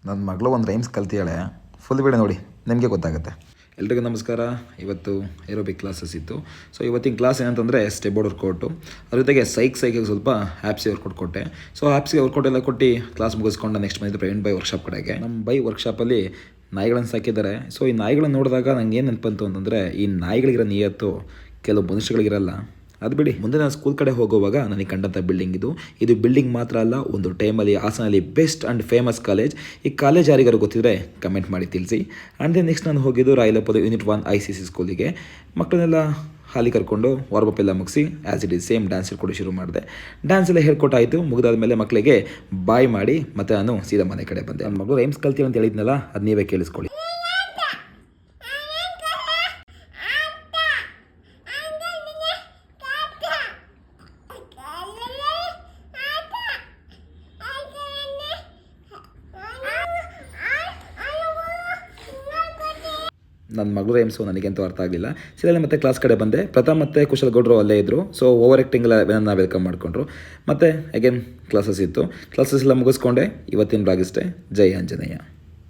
ನನ್ನ ಮಗಳು ಒಂದು ರೈಮ್ಸ್ ಕಲ್ತಿಯಾಳೆ. ಫುಲ್ ವಿಡಿಯೋ ನೋಡಿ, ನಿಮಗೆ ಗೊತ್ತಾಗುತ್ತೆ. ಎಲ್ರಿಗೂ ನಮಸ್ಕಾರ. ಇವತ್ತು ಏರೋಬಿಕ್ ಕ್ಲಾಸಸ್ ಇತ್ತು. ಸೊ ಇವತ್ತಿನ ಕ್ಲಾಸ್ ಏನಂತಂದರೆ ಸ್ಟೆಪ್ ಬೋರ್ಡ್ ವರ್ಕೌಟು, ಅದ್ರ ಜೊತೆಗೆ ಸೈಕಿಗೆ ಸ್ವಲ್ಪ ಆ್ಯಪ್ಸಿಗೆ ವರ್ಕೌಟ್ ಕೊಟ್ಟೆ. ಸೊ ಆ್ಯಪ್ಸಿಗೆ ವರ್ಕೌಟ್ ಎಲ್ಲ ಕೊಟ್ಟು ಕ್ಲಾಸ್ ಮುಗಿಸ್ಕೊಂಡು ನೆಕ್ಸ್ಟ್ ಬಂದಿದ್ದು ಪ್ರವೀಣ್ ಬೈ ವರ್ಕ್ಶಾಪ್ ಕಡೆಗೆ. ನಮ್ಮ ಬೈ ವರ್ಕ್ಶಾಪಲ್ಲಿ ನಾಯಿಗಳನ್ನು ಸಾಕಿದ್ದಾರೆ. ಸೊ ಈ ನಾಯಿಗಳನ್ನು ನೋಡಿದಾಗ ನಂಗೆ ಏನು ನೆನಪಂತು ಅಂತಂದರೆ, ಈ ನಾಯಿಗಳಿಗಿರೋ ನಿಯತ್ತು ಕೆಲವು ಮನುಷ್ಯಗಳಿಗಿರಲ್ಲ. ಅದು ಬಿಡಿ, ಮುಂದೆ ನಾನು ಸ್ಕೂಲ್ ಕಡೆ ಹೋಗುವಾಗ ನನಗೆ ಕಂಡಂಥ ಬಿಲ್ಡಿಂಗ್ ಇದು ಬಿಲ್ಡಿಂಗ್ ಮಾತ್ರ ಅಲ್ಲ, ಒಂದು ಟೈಮಲ್ಲಿ ಹಾಸನಲ್ಲಿ ಬೆಸ್ಟ್ ಆ್ಯಂಡ್ ಫೇಮಸ್ ಕಾಲೇಜ್. ಈ ಕಾಲೇಜ್ ಯಾರಿಗಾರು ಗೊತ್ತಿದ್ರೆ ಕಮೆಂಟ್ ಮಾಡಿ ತಿಳಿಸಿ. ಆ್ಯಂಡ್ ದೆನ್ ನೆಕ್ಸ್ಟ್ ನಾನು ಹೋಗಿದ್ದು ರಾಯಲಪ್ಪದ ಯೂನಿಟ್ 1 ICC ಸ್ಕೂಲಿಗೆ. ಮಕ್ಕಳನ್ನೆಲ್ಲ ಹಾಲಿ ಕರ್ಕೊಂಡು ವಾರ್ಮಪ್ ಎಲ್ಲ ಮುಗಿಸಿ as it is same dance ಹೇಳ್ಕೊಟ್ಟು ಶುರು ಮಾಡಿದೆ. ಡ್ಯಾನ್ಸ್ ಎಲ್ಲ ಹೇಳ್ಕೊಟ್ಟಾಯಿತು. ಮುಗಿದಾದ್ಮೇಲೆ ಮಕ್ಕಳಿಗೆ ಬಾಯ್ ಮಾಡಿ ಮತ್ತು ನಾನು ಸೀದಾ ಮನೆ ಕಡೆ ಬಂದೆ. ನನ್ನ ಮಗಳು ರೈಮ್ಸ್ ಕಲ್ತೀವಿ ಅಂತ ಹೇಳಿದ್ನಲ್ಲ, ಅದು ನೀವೇ ಕೇಳಿಸ್ಕೊಳ್ಳಿ. ನನ್ನ ಮಗಳು ರೈಮ್ಸು ನನಗಂತೂ ಅರ್ಥ ಆಗಲಿಲ್ಲ. ಸರಿ, ಮತ್ತೆ ಕ್ಲಾಸ್ ಕಡೆ ಬಂದೆ. ಪ್ರಥಮ್ ಮತ್ತು ಕುಶಲ್ ಗೌಡ್ರು ಅಲ್ಲೇ ಇದ್ದರು. ಸೊ ಓವರ್ ಆ್ಯಕ್ಟಿಂಗ್ ಎಲ್ಲ ನನ್ನ ವೆಲ್ಕಮ್ ಮಾಡಿಕೊಂಡ್ರು. ಮತ್ತು ಅಗೇನ್ ಕ್ಲಾಸಸ್ ಇತ್ತು. ಕ್ಲಾಸಸ್ ಎಲ್ಲ ಮುಗಿಸ್ಕೊಂಡೆ. ಇವತ್ತಿನ ಬ್ಲಾಗ್ ಇಷ್ಟೇ. ಜೈ ಆಂಜನೇಯ.